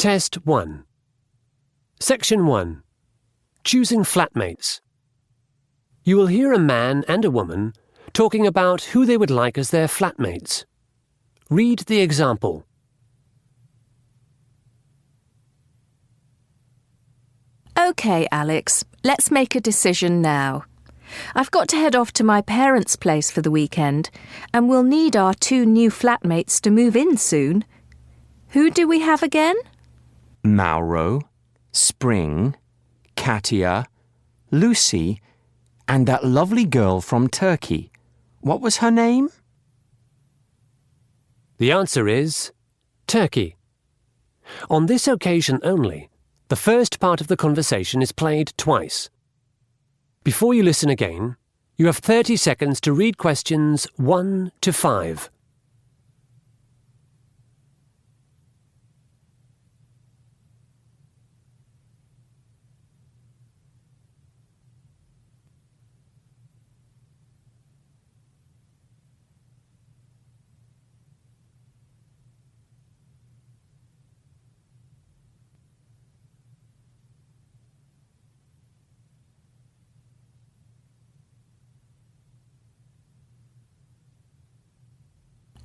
Test 1. Section 1. Choosing flatmates. You will hear a man and a woman talking about who they would like as their flatmates. Read the example. OK, Alex, let's make a decision now. I've got to head off to my parents' place for the weekend, and we'll need our 2 new flatmates to move in soon. Who do we have again? Mauro, Spring, Katia, Lucy, and that lovely girl from Turkey. What was her name? The answer is Turkey. On this occasion only, the first part of the conversation is played twice. Before you listen again, you have 30 seconds to read questions 1 to 5.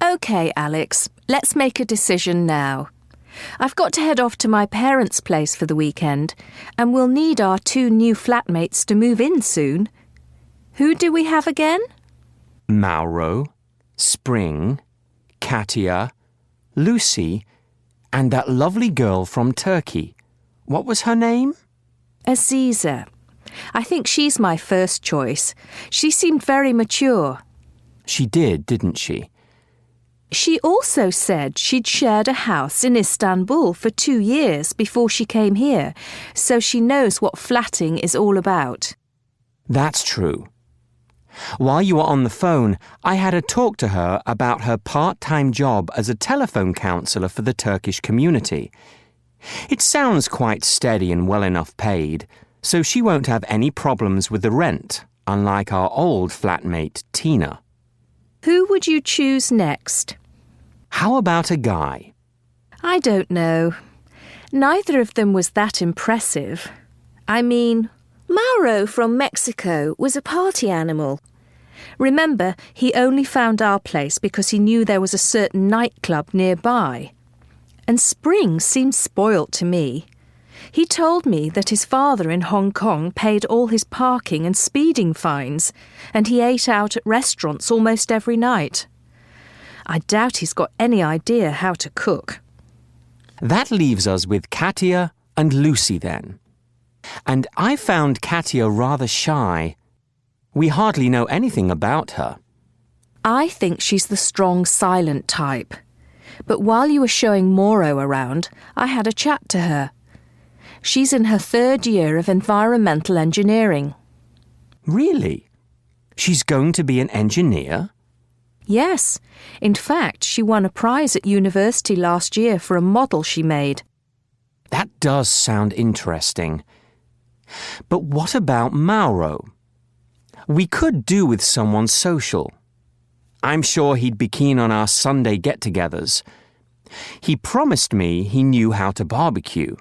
OK, Alex, let's make a decision now. I've got to head off to my parents' place for the weekend, and we'll need our 2 new flatmates to move in soon. Who do we have again? Mauro, Spring, Katia, Lucy, and that lovely girl from Turkey. What was her name? Aziza. I think she's my first choice. She seemed very mature. She did, didn't she? She also said she'd shared a house in Istanbul for 2 years before she came here, so she knows what flatting is all about. That's true. While you were on the phone, I had a talk to her about her part-time job as a telephone counsellor for the Turkish community. It sounds quite steady and well enough paid, so she won't have any problems with the rent, unlike our old flatmate, Tina. Who would you choose next? How about a guy? I don't know. Neither of them was that impressive. I mean, Mauro from Mexico was a party animal. Remember, he only found our place because he knew there was a certain nightclub nearby. And Spring seemed spoilt to me. He told me that his father in Hong Kong paid all his parking and speeding fines, and he ate out at restaurants almost every night. I doubt he's got any idea how to cook. That leaves us with Katia and Lucy then. And I found Katia rather shy. We hardly know anything about her. I think she's the strong, silent type. But while you were showing Mauro around, I had a chat to her. She's in her 3rd year of environmental engineering. Really? She's going to be an engineer? Yes. In fact, she won a prize at university last year for a model she made. That does sound interesting. But what about Mauro? We could do with someone social. I'm sure he'd be keen on our Sunday get-togethers. He promised me he knew how to barbecue.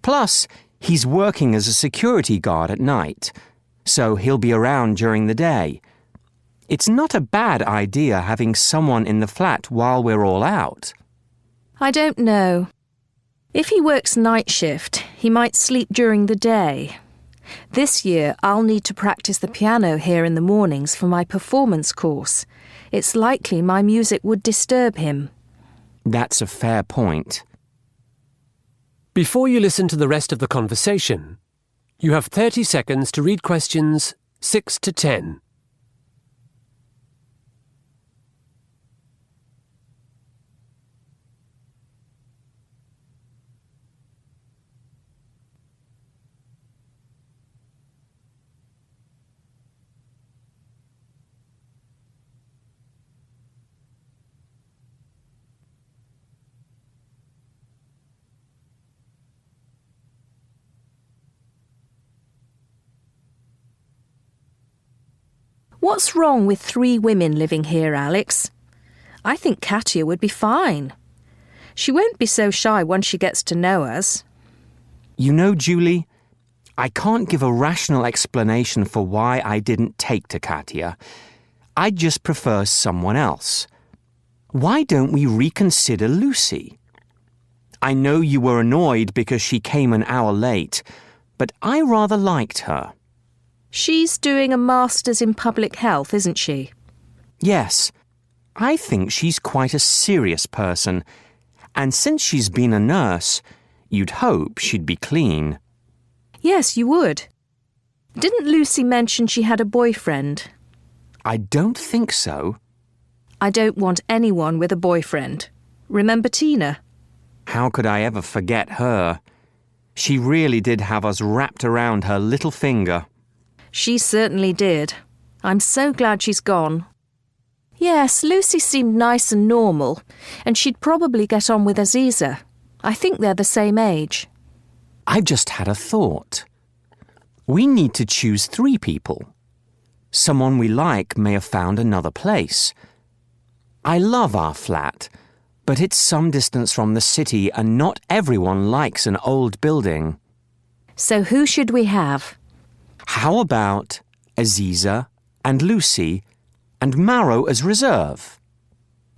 Plus, he's working as a security guard at night, so he'll be around during the day. It's not a bad idea having someone in the flat while we're all out. I don't know. If he works night shift, he might sleep during the day. This year, I'll need to practice the piano here in the mornings for my performance course. It's likely my music would disturb him. That's a fair point. Before you listen to the rest of the conversation, you have 30 seconds to read questions 6 to 10. What's wrong with 3 women living here, Alex? I think Katia would be fine. She won't be so shy once she gets to know us. You know, Julie, I can't give a rational explanation for why I didn't take to Katia. I just prefer someone else. Why don't we reconsider Lucy? I know you were annoyed because she came an hour late, but I rather liked her. She's doing a master's in public health, isn't she? Yes, I think she's quite a serious person, and since she's been a nurse, you'd hope she'd be clean. Yes, you would. Didn't Lucy mention she had a boyfriend? I don't think so. I don't want anyone with a boyfriend. Remember Tina? How could I ever forget her? She really did have us wrapped around her little finger. She certainly did. I'm so glad she's gone. Yes, Lucy seemed nice and normal, and she'd probably get on with Aziza. I think they're the same age. I've just had a thought. We need to choose 3 people. Someone we like may have found another place. I love our flat, but it's some distance from the city and not everyone likes an old building. So who should we have? How about Aziza and Lucy and Maro as reserve?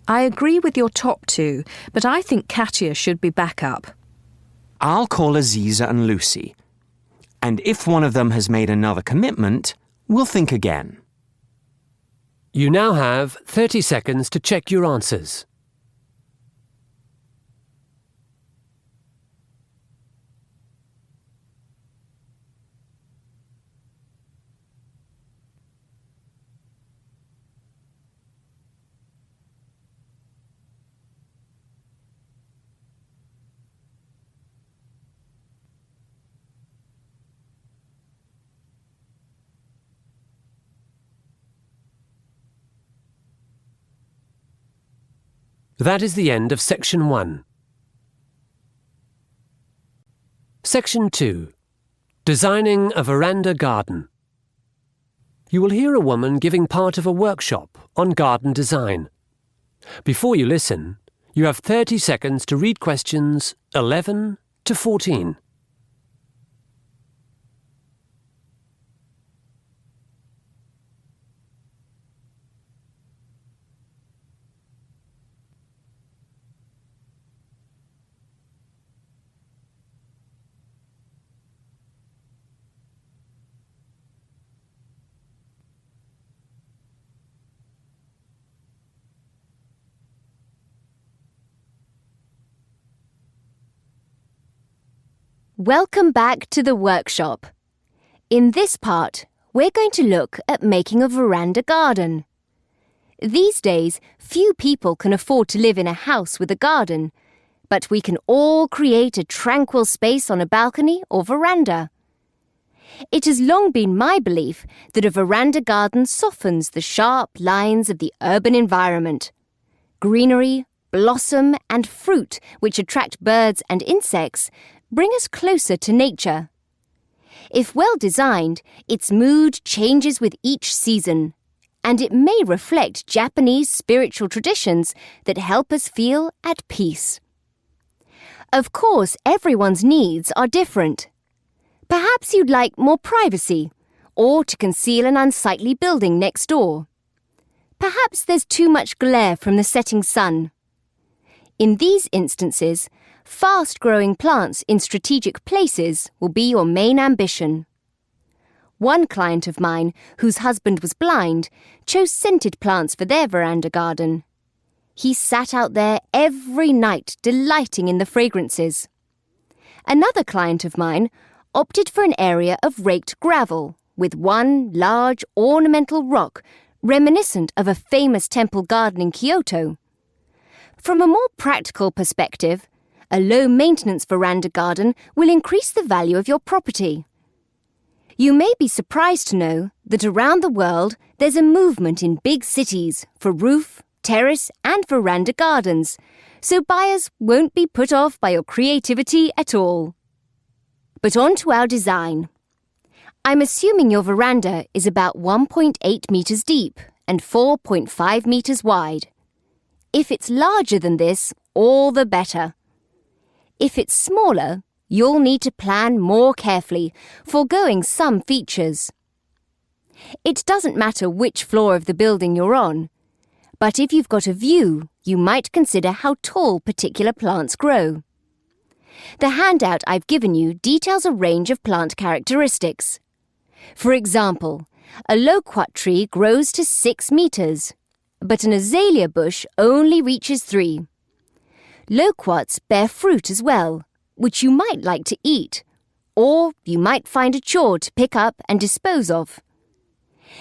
I agree with your top 2, but I think Katia should be backup. I'll call Aziza and Lucy. And if one of them has made another commitment, we'll think again. You now have 30 seconds to check your answers. That is the end of Section 1. Section 2. Designing a Veranda Garden. You will hear a woman giving part of a workshop on garden design. Before you listen, you have 30 seconds to read questions 11 to 14. Welcome back to the workshop. In this part, we're going to look at making a veranda garden. These days, few people can afford to live in a house with a garden, but we can all create a tranquil space on a balcony or veranda. It has long been my belief that a veranda garden softens the sharp lines of the urban environment. Greenery, blossom, and fruit, which attract birds and insects, bring us closer to nature. If well designed, its mood changes with each season, and it may reflect Japanese spiritual traditions that help us feel at peace. Of course, everyone's needs are different. Perhaps you'd like more privacy, or to conceal an unsightly building next door. Perhaps there's too much glare from the setting sun. In these instances, fast-growing plants in strategic places will be your main ambition. One client of mine, whose husband was blind, chose scented plants for their veranda garden. He sat out there every night, delighting in the fragrances. Another client of mine opted for an area of raked gravel, with one large ornamental rock reminiscent of a famous temple garden in Kyoto. From a more practical perspective, a low-maintenance veranda garden will increase the value of your property. You may be surprised to know that around the world there's a movement in big cities for roof, terrace and veranda gardens, so buyers won't be put off by your creativity at all. But on to our design. I'm assuming your veranda is about 1.8 metres deep and 4.5 metres wide. If it's larger than this, all the better. If it's smaller, you'll need to plan more carefully, foregoing some features. It doesn't matter which floor of the building you're on, but if you've got a view, you might consider how tall particular plants grow. The handout I've given you details a range of plant characteristics. For example, a loquat tree grows to 6 meters, but an azalea bush only reaches 3. Loquats bear fruit as well, which you might like to eat, or you might find a chore to pick up and dispose of.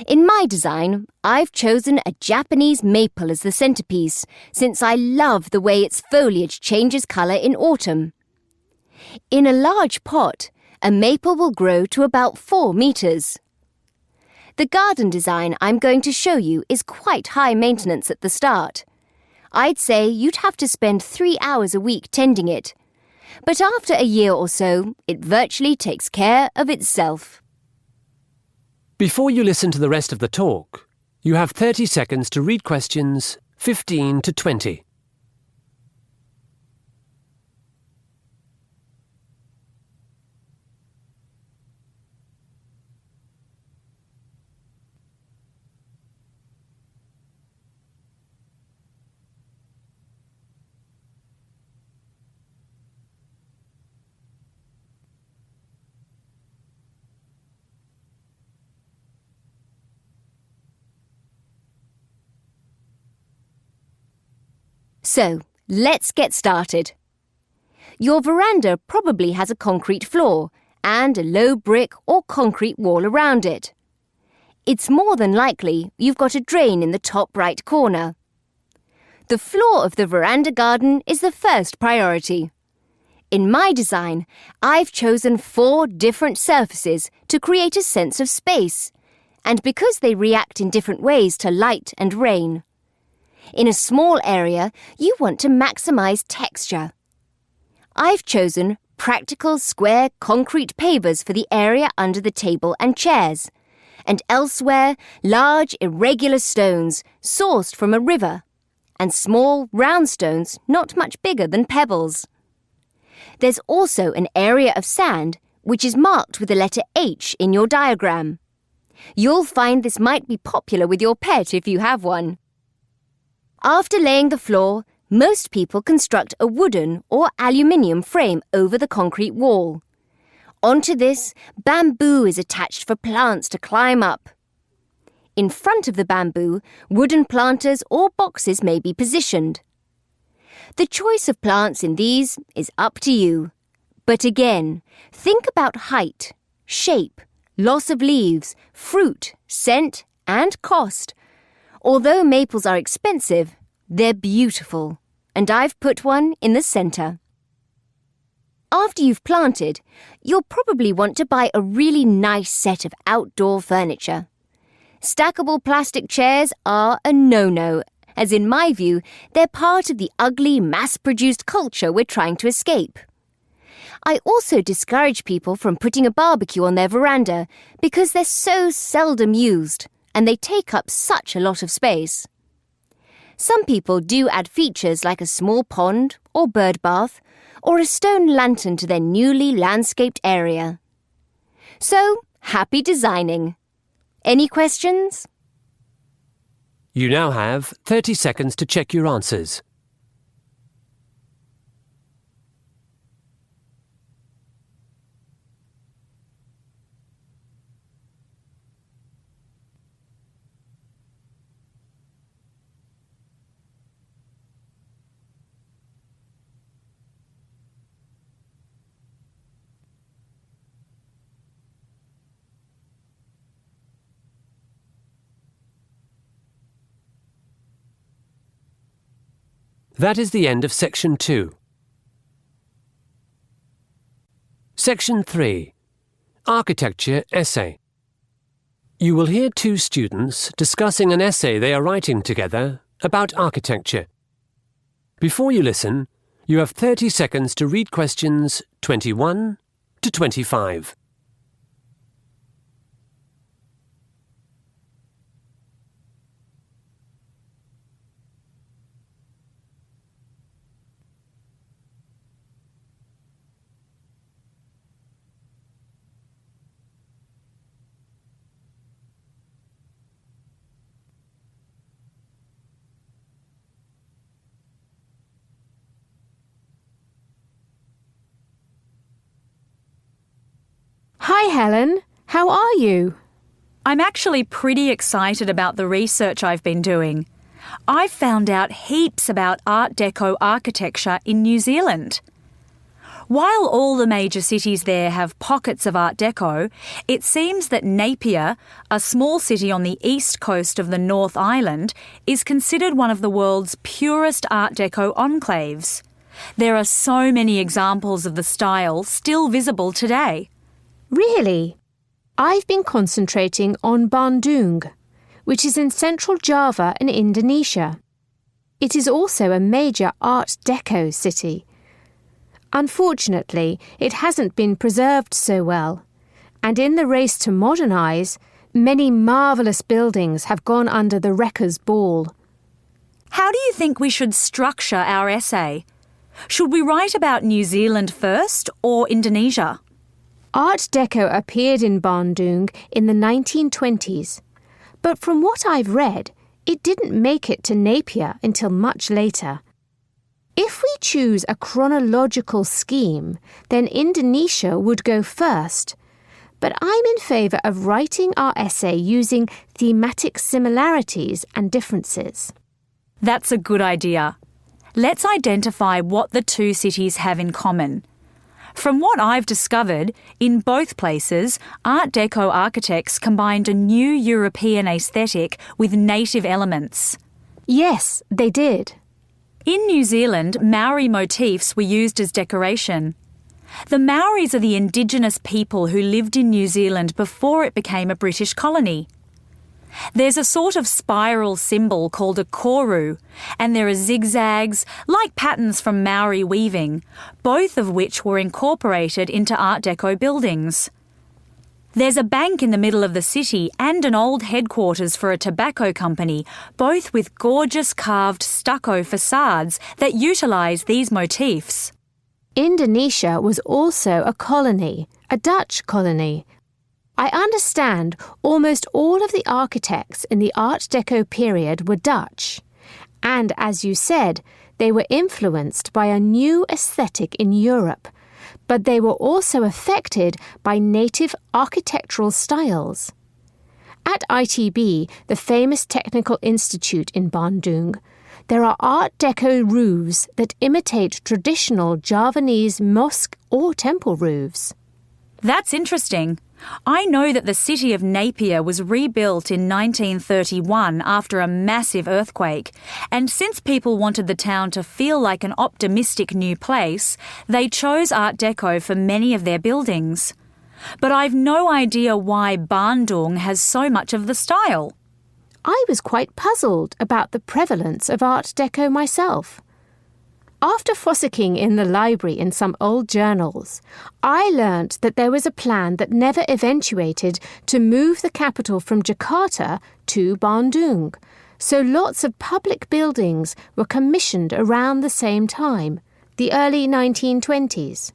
In my design, I've chosen a Japanese maple as the centerpiece, since I love the way its foliage changes colour in autumn. In a large pot, a maple will grow to about 4 meters. The garden design I'm going to show you is quite high maintenance at the start. I'd say you'd have to spend 3 hours a week tending it, but after a year or so, it virtually takes care of itself. Before you listen to the rest of the talk, you have 30 seconds to read questions 15 to 20. So, let's get started. Your veranda probably has a concrete floor and a low brick or concrete wall around it. It's more than likely you've got a drain in the top right corner. The floor of the veranda garden is the first priority. In my design, I've chosen 4 different surfaces to create a sense of space, and because they react in different ways to light and rain. In a small area, you want to maximise texture. I've chosen practical square concrete pavers for the area under the table and chairs, and elsewhere large irregular stones sourced from a river, and small round stones not much bigger than pebbles. There's also an area of sand which is marked with the letter H in your diagram. You'll find this might be popular with your pet if you have one. After laying the floor, most people construct a wooden or aluminium frame over the concrete wall. Onto this, bamboo is attached for plants to climb up. In front of the bamboo, wooden planters or boxes may be positioned. The choice of plants in these is up to you. But again, think about height, shape, loss of leaves, fruit, scent, and cost. Although maples are expensive, they're beautiful, and I've put one in the centre. After you've planted, you'll probably want to buy a really nice set of outdoor furniture. Stackable plastic chairs are a no-no, as in my view, they're part of the ugly, mass-produced culture we're trying to escape. I also discourage people from putting a barbecue on their veranda because they're so seldom used, and they take up such a lot of space. Some people do add features like a small pond or bird bath or a stone lantern to their newly landscaped area. So, happy designing! Any questions? You now have 30 seconds to check your answers. That is the end of Section 2. Section 3. Architecture Essay. You will hear 2 students discussing an essay they are writing together about architecture. Before you listen, you have 30 seconds to read questions 21 to 25. Hi, Helen. How are you? I'm actually pretty excited about the research I've been doing. I've found out heaps about Art Deco architecture in New Zealand. While all the major cities there have pockets of Art Deco, it seems that Napier, a small city on the east coast of the North Island, is considered one of the world's purest Art Deco enclaves. There are so many examples of the style still visible today. Really? I've been concentrating on Bandung, which is in central Java in Indonesia. It is also a major Art Deco city. Unfortunately, it hasn't been preserved so well, and in the race to modernise, many marvellous buildings have gone under the wrecker's ball. How do you think we should structure our essay? Should we write about New Zealand first or Indonesia? Art Deco appeared in Bandung in the 1920s, but from what I've read, it didn't make it to Napier until much later. If we choose a chronological scheme, then Indonesia would go first, but I'm in favour of writing our essay using thematic similarities and differences. That's a good idea. Let's identify what the two cities have in common. From what I've discovered, in both places, Art Deco architects combined a new European aesthetic with native elements. Yes, they did. In New Zealand, Maori motifs were used as decoration. The Maoris are the indigenous people who lived in New Zealand before it became a British colony. There's a sort of spiral symbol called a koru, and there are zigzags, like patterns from Maori weaving, both of which were incorporated into Art Deco buildings. There's a bank in the middle of the city and an old headquarters for a tobacco company, both with gorgeous carved stucco facades that utilise these motifs. Indonesia was also a colony, a Dutch colony. I understand almost all of the architects in the Art Deco period were Dutch, and as you said, they were influenced by a new aesthetic in Europe, but they were also affected by native architectural styles. At ITB, the famous technical institute in Bandung, there are Art Deco roofs that imitate traditional Javanese mosque or temple roofs. That's interesting. I know that the city of Napier was rebuilt in 1931 after a massive earthquake, and since people wanted the town to feel like an optimistic new place, they chose Art Deco for many of their buildings. But I've no idea why Bandung has so much of the style. I was quite puzzled about the prevalence of Art Deco myself. After fossicking in the library in some old journals, I learnt that there was a plan that never eventuated to move the capital from Jakarta to Bandung, so lots of public buildings were commissioned around the same time, the early 1920s.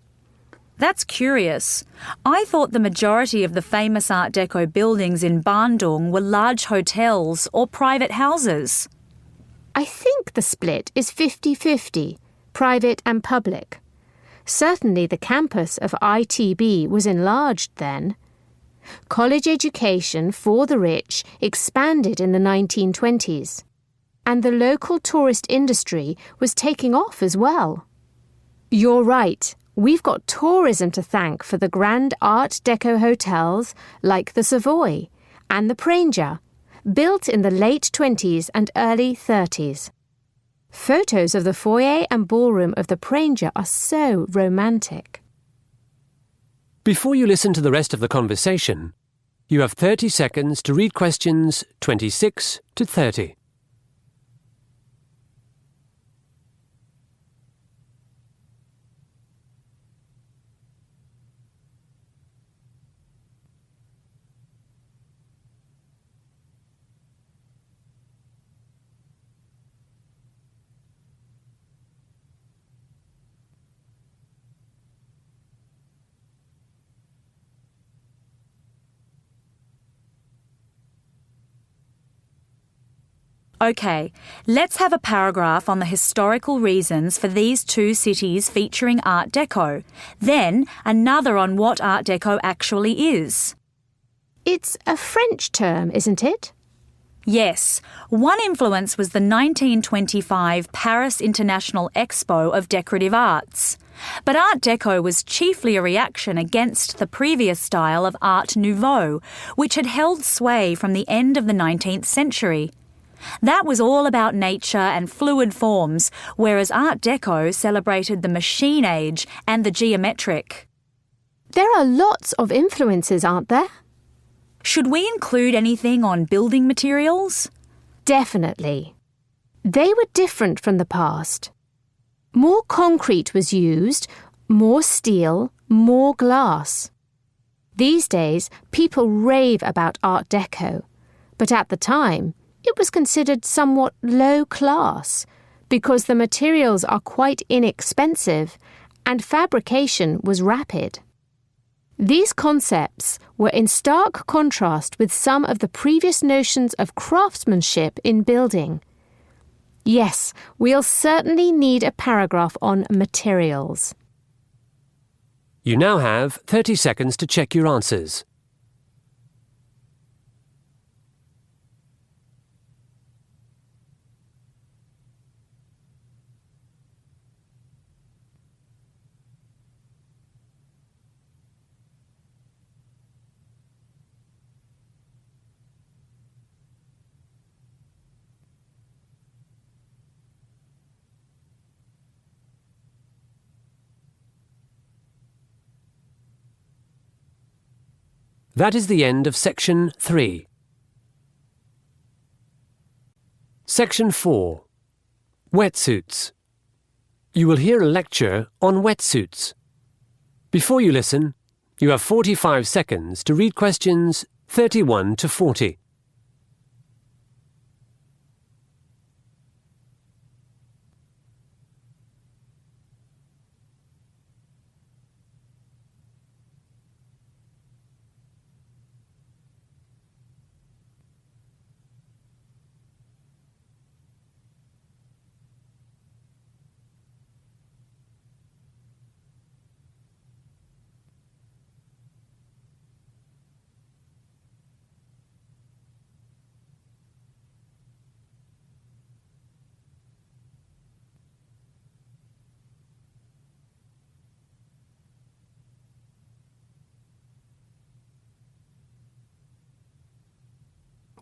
That's curious. I thought the majority of the famous Art Deco buildings in Bandung were large hotels or private houses. I think the split is 50-50. Private and public. Certainly the campus of ITB was enlarged then. College education for the rich expanded in the 1920s, and the local tourist industry was taking off as well. You're right, we've got tourism to thank for the grand Art Deco hotels like the Savoy and the Pranger, built in the late 20s and early 30s. Photos of the foyer and ballroom of the Pranger are so romantic. Before you listen to the rest of the conversation, you have 30 seconds to read questions 26 to 30. OK, let's have a paragraph on the historical reasons for these two cities featuring Art Deco, then another on what Art Deco actually is. It's a French term, isn't it? Yes, one influence was the 1925 Paris International Expo of Decorative Arts. But Art Deco was chiefly a reaction against the previous style of Art Nouveau, which had held sway from the end of the 19th century. That was all about nature and fluid forms, whereas Art Deco celebrated the machine age and the geometric. There are lots of influences, aren't there? Should we include anything on building materials? Definitely. They were different from the past. More concrete was used, more steel, more glass. These days, people rave about Art Deco, but at the time, it was considered somewhat low class because the materials are quite inexpensive and fabrication was rapid. These concepts were in stark contrast with some of the previous notions of craftsmanship in building. Yes, we'll certainly need a paragraph on materials. You now have 30 seconds to check your answers. That is the end of Section 3. Section 4. Wetsuits. You will hear a lecture on wetsuits. Before you listen, you have 45 seconds to read questions 31 to 40.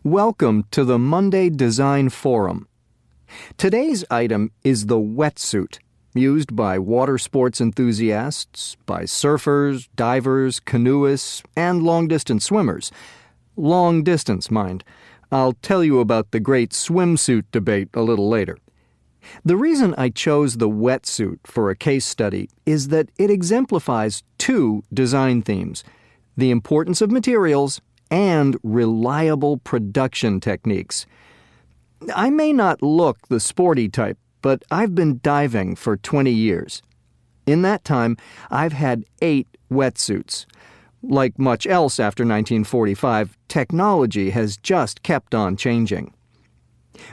Welcome to the Monday Design Forum. Today's item is the wetsuit, used by water sports enthusiasts, by surfers, divers, canoeists, and long-distance swimmers. Long distance, mind. I'll tell you about the great swimsuit debate a little later. The reason I chose the wetsuit for a case study is that it exemplifies two design themes: the importance of materials and reliable production techniques. I may not look the sporty type, but I've been diving for 20 years. In that time, I've had 8 wetsuits. Like much else after 1945, technology has just kept on changing.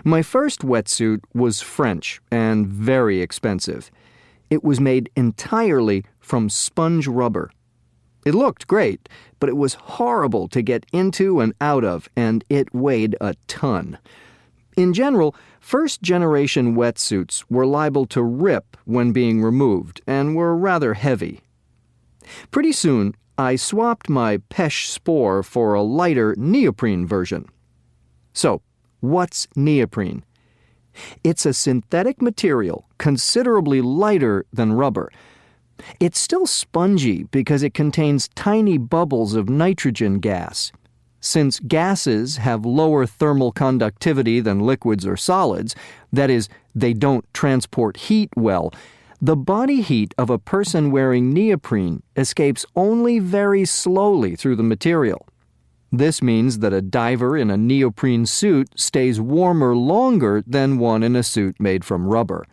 My first wetsuit was French and very expensive. It was made entirely from sponge rubber. It looked great, but it was horrible to get into and out of, and it weighed a ton. In general, first-generation wetsuits were liable to rip when being removed and were rather heavy. Pretty soon, I swapped my Pesh Spore for a lighter neoprene version. So, what's neoprene? It's a synthetic material considerably lighter than rubber. It's still spongy because it contains tiny bubbles of nitrogen gas. Since gases have lower thermal conductivity than liquids or solids, that is, they don't transport heat well, the body heat of a person wearing neoprene escapes only very slowly through the material. This means that a diver in a neoprene suit stays warmer longer than one in a suit made from rubber.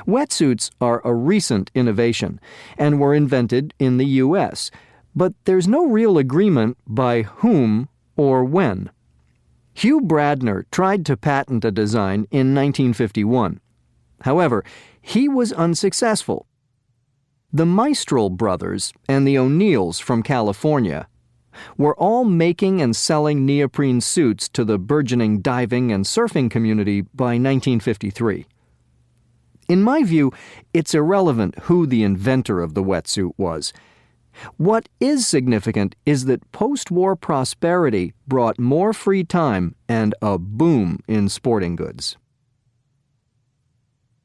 Wetsuits are a recent innovation and were invented in the U.S., but there's no real agreement by whom or when. Hugh Bradner tried to patent a design in 1951. However, he was unsuccessful. The Mistral brothers and the O'Neills from California were all making and selling neoprene suits to the burgeoning diving and surfing community by 1953. In my view, it's irrelevant who the inventor of the wetsuit was. What is significant is that post-war prosperity brought more free time and a boom in sporting goods.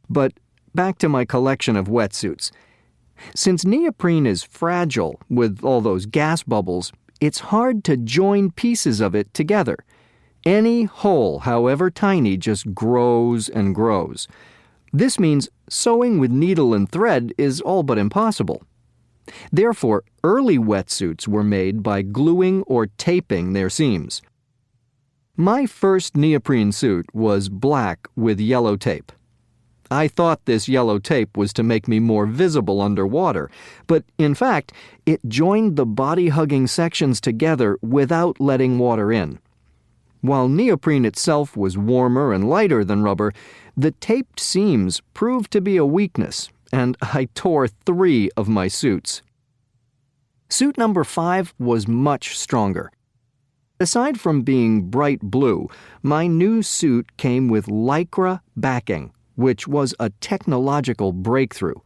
But back to my collection of wetsuits. Since neoprene is fragile with all those gas bubbles, it's hard to join pieces of it together. Any hole, however tiny, just grows and grows. This means sewing with needle and thread is all but impossible. Therefore, early wetsuits were made by gluing or taping their seams. My first neoprene suit was black with yellow tape. I thought this yellow tape was to make me more visible underwater, but in fact, it joined the body-hugging sections together without letting water in. While neoprene itself was warmer and lighter than rubber, the taped seams proved to be a weakness, and I tore 3 of my suits. Suit number 5 was much stronger. Aside from being bright blue, my new suit came with Lycra backing, which was a technological breakthrough.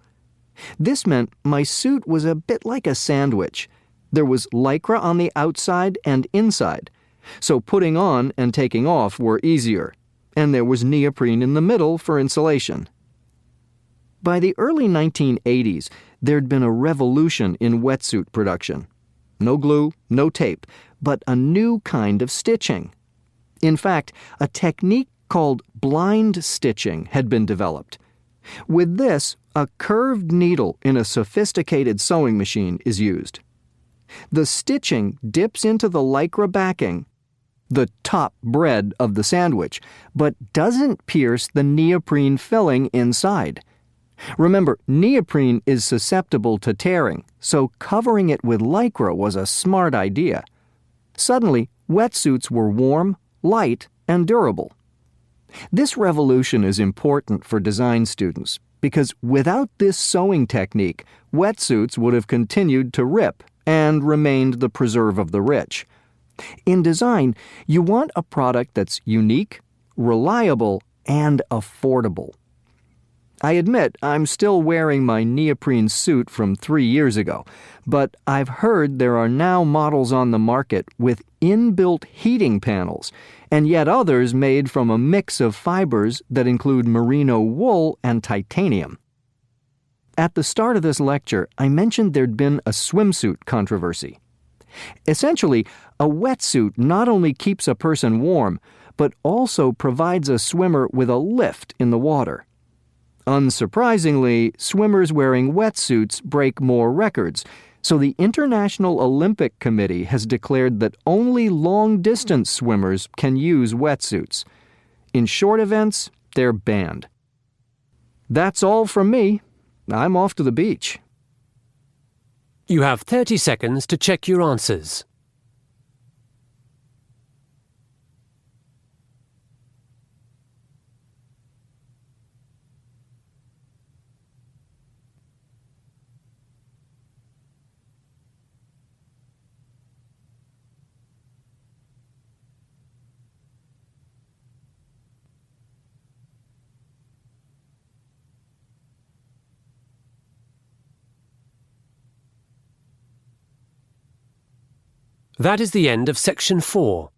This meant my suit was a bit like a sandwich. There was Lycra on the outside and inside, so putting on and taking off were easier, and there was neoprene in the middle for insulation. By the early 1980s, there'd been a revolution in wetsuit production. No glue, no tape, but a new kind of stitching. In fact, a technique called blind stitching had been developed. With this, a curved needle in a sophisticated sewing machine is used. The stitching dips into the Lycra backing, the top bread of the sandwich, but doesn't pierce the neoprene filling inside. Remember, neoprene is susceptible to tearing, so covering it with Lycra was a smart idea. Suddenly, wetsuits were warm, light, and durable. This revolution is important for design students because without this sewing technique, wetsuits would have continued to rip and remained the preserve of the rich. In design, you want a product that's unique, reliable, and affordable. I admit I'm still wearing my neoprene suit from 3 years ago, but I've heard there are now models on the market with inbuilt heating panels, and yet others made from a mix of fibers that include merino wool and titanium. At the start of this lecture, I mentioned there'd been a swimsuit controversy. Essentially, a wetsuit not only keeps a person warm, but also provides a swimmer with a lift in the water. Unsurprisingly, swimmers wearing wetsuits break more records, so the International Olympic Committee has declared that only long-distance swimmers can use wetsuits. In short events, they're banned. That's all from me. I'm off to the beach. You have 30 seconds to check your answers. That is the end of section 4.